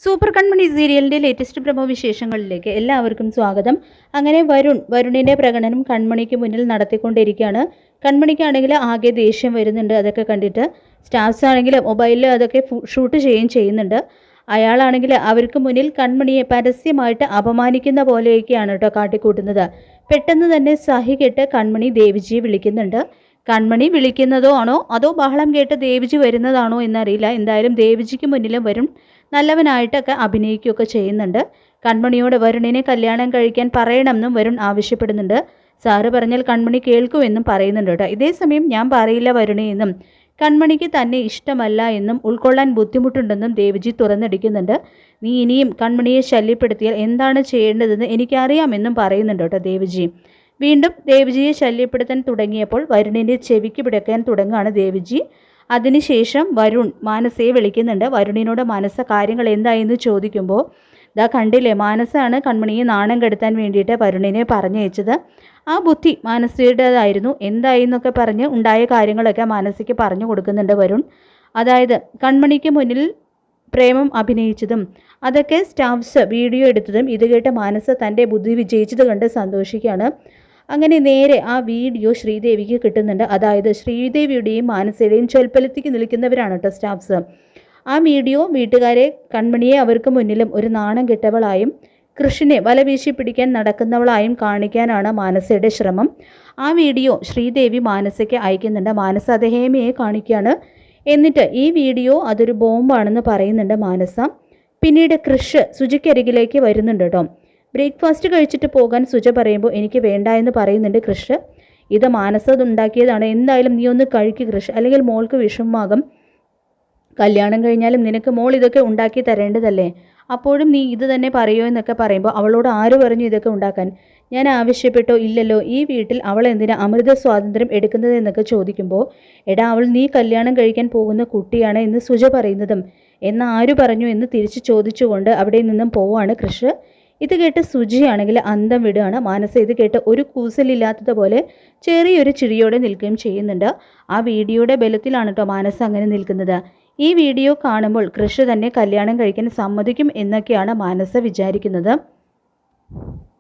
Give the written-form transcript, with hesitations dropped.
Super കൺമണി സീരിയലിൻ്റെ latest promo വിശേഷങ്ങളിലേക്ക് എല്ലാവർക്കും സ്വാഗതം. അങ്ങനെ വരുണിൻ്റെ പ്രകടനം കൺമണിക്ക് മുന്നിൽ നടത്തിക്കൊണ്ടിരിക്കുകയാണ്. കൺമണിക്കാണെങ്കിൽ ആകെ ദേഷ്യം വരുന്നുണ്ട്. അതൊക്കെ കണ്ടിട്ട് സ്റ്റാഫ്സ് ആണെങ്കിൽ മൊബൈലിൽ അതൊക്കെ ഷൂട്ട് ചെയ്യുന്നുണ്ട്. അയാളാണെങ്കിൽ അവർക്ക് മുന്നിൽ കൺമണിയെ പരസ്യമായിട്ട് അപമാനിക്കുന്ന പോലെയൊക്കെയാണ് കേട്ടോ കാട്ടിക്കൂട്ടുന്നത്. പെട്ടെന്ന് തന്നെ സഹികെട്ട് കൺമണി ദേവിജിയെ വിളിക്കുന്നുണ്ട്. കൺമണി വിളിക്കുന്നതോ ആണോ അതോ ബഹളം കേട്ട് ദേവിജി വരുന്നതാണോ എന്നറിയില്ല. എന്തായാലും ദേവിജിക്ക് മുന്നിലും വരും നല്ലവനായിട്ടൊക്കെ അഭിനയിക്കുകയൊക്കെ ചെയ്യുന്നുണ്ട്. കൺമണിയോട് വരുണിനെ കല്യാണം കഴിക്കാൻ പറയണമെന്നും വരുൺ ആവശ്യപ്പെടുന്നുണ്ട്. സാറ് പറഞ്ഞാൽ കൺമണി കേൾക്കുമെന്നും പറയുന്നുണ്ട് കേട്ടോ. ഇതേസമയം ഞാൻ പറയില്ല വരുണേ എന്നും കൺമണിക്ക് തന്നെ ഇഷ്ടമല്ല എന്നും ഉൾക്കൊള്ളാൻ ബുദ്ധിമുട്ടുണ്ടെന്നും ദേവിജി തുറന്നടിക്കുന്നുണ്ട്. നീ ഇനിയും കൺമണിയെ ശല്യപ്പെടുത്തിയാൽ എന്താണ് ചെയ്യേണ്ടതെന്ന് എനിക്കറിയാമെന്നും പറയുന്നുണ്ട് കേട്ടോ ദേവിജി. വീണ്ടും ദേവിജിയെ ശല്യപ്പെടുത്താൻ തുടങ്ങിയപ്പോൾ വരുണിൻ്റെ ചെവിക്ക് പിടയ്ക്കാൻ തുടങ്ങുകയാണ് ദേവിജി. അതിനുശേഷം വരുൺ മാനസയെ വിളിക്കുന്നുണ്ട്. വരുണിനോട് മാനസ കാര്യങ്ങൾ എന്തായെന്ന് ചോദിക്കുമ്പോൾ ഇതാ കണ്ടില്ലേ, മാനസാണ് കൺമണിയെ നാണം കെടുത്താൻ വേണ്ടിയിട്ട് വരുണിനെ പറഞ്ഞയച്ചത്. ആ ബുദ്ധി മാനസയുടേതായിരുന്നു. എന്തായി എന്നൊക്കെ പറഞ്ഞ് ഉണ്ടായ കാര്യങ്ങളൊക്കെ മാനസയ്ക്ക് പറഞ്ഞു കൊടുക്കുന്നുണ്ട് വരുൺ. അതായത് കൺമണിക്ക് മുന്നിൽ പ്രേമം അഭിനയിച്ചതും അതൊക്കെ സ്റ്റാഫ്സ് വീഡിയോ എടുത്തതും ഇത് കേട്ട് മാനസ തൻ്റെ ബുദ്ധി വിജയിച്ചത് കണ്ട് സന്തോഷിക്കുകയാണ്. അങ്ങനെ നേരെ ആ വീഡിയോ ശ്രീദേവിക്ക് കിട്ടുന്നുണ്ട്. അതായത് ശ്രീദേവിയുടെയും മാനസയുടെയും ചൊൽപ്പലത്തേക്ക് നിൽക്കുന്നവരാണ് കേട്ടോ സ്റ്റാഫ്സ്. ആ വീഡിയോ വീട്ടുകാരെ കൺമണിയെ അവർക്ക് മുന്നിലും ഒരു നാണം കെട്ടവളായും കൃഷിനെ വലവീശി പിടിക്കാൻ നടക്കുന്നവളായും കാണിക്കാനാണ് മാനസയുടെ ശ്രമം. ആ വീഡിയോ ശ്രീദേവി മാനസയ്ക്ക് അയക്കുന്നുണ്ട്. മാനസ അത് ഹേമയെ കാണിക്കുകയാണ്. എന്നിട്ട് ഈ വീഡിയോ അതൊരു ബോംബാണെന്ന് പറയുന്നുണ്ട് മാനസ. പിന്നീട് കൃഷ് സുജിക്കരികിലേക്ക് വരുന്നുണ്ട് കേട്ടോ. ബ്രേക്ക്ഫാസ്റ്റ് കഴിച്ചിട്ട് പോകാൻ സുജ പറയുമ്പോൾ എനിക്ക് വേണ്ട എന്ന് പറയുന്നുണ്ട് കൃഷ്. ഇത് മാനസ ഉണ്ടാക്കിയതാണ്, എന്തായാലും നീ ഒന്ന് കഴിക്ക് കൃഷ്, അല്ലെങ്കിൽ മോൾക്ക് വിഷമമാകും. കല്യാണം കഴിഞ്ഞാലും നിനക്ക് മോൾ ഇതൊക്കെ ഉണ്ടാക്കി തരേണ്ടതല്ലേ, അപ്പോഴും നീ ഇത് തന്നെ പറയുമോ എന്നൊക്കെ പറയുമ്പോൾ അവളോട് ആര് പറഞ്ഞു ഇതൊക്കെ ഉണ്ടാക്കാൻ? ഞാൻ ആവശ്യപ്പെട്ടോ? ഇല്ലല്ലോ. ഈ വീട്ടിൽ അവൾ എന്തിനാ അമൃത സ്വാതന്ത്ര്യം എടുക്കുന്നത് എന്നൊക്കെ ചോദിക്കുമ്പോൾ എടാ അവൾ നീ കല്യാണം കഴിക്കാൻ പോകുന്ന കുട്ടിയാണ് എന്ന് സുജ പറയുന്നതും എന്ന് ആര് പറഞ്ഞു എന്ന് തിരിച്ച് ചോദിച്ചുകൊണ്ട് അവിടെ നിന്നും പോവാണ് കൃഷ്. ഇത് കേട്ട് സുജിയാണെങ്കിൽ അന്തം വിടുകയാണ്. മാനസ ഇത് കേട്ട് ഒരു കൂസലില്ലാത്തതുപോലെ ചെറിയൊരു ചിരിയോടെ നിൽക്കുകയും ചെയ്യുന്നുണ്ട്. ആ വീഡിയോയുടെ ബലത്തിലാണ് കേട്ടോ മാനസ അങ്ങനെ നിൽക്കുന്നത്. ഈ വീഡിയോ കാണുമ്പോൾ കൃഷ് തന്നെ കല്യാണം കഴിക്കാൻ സമ്മതിക്കും എന്നൊക്കെയാണ് മാനസ വിചാരിക്കുന്നത്.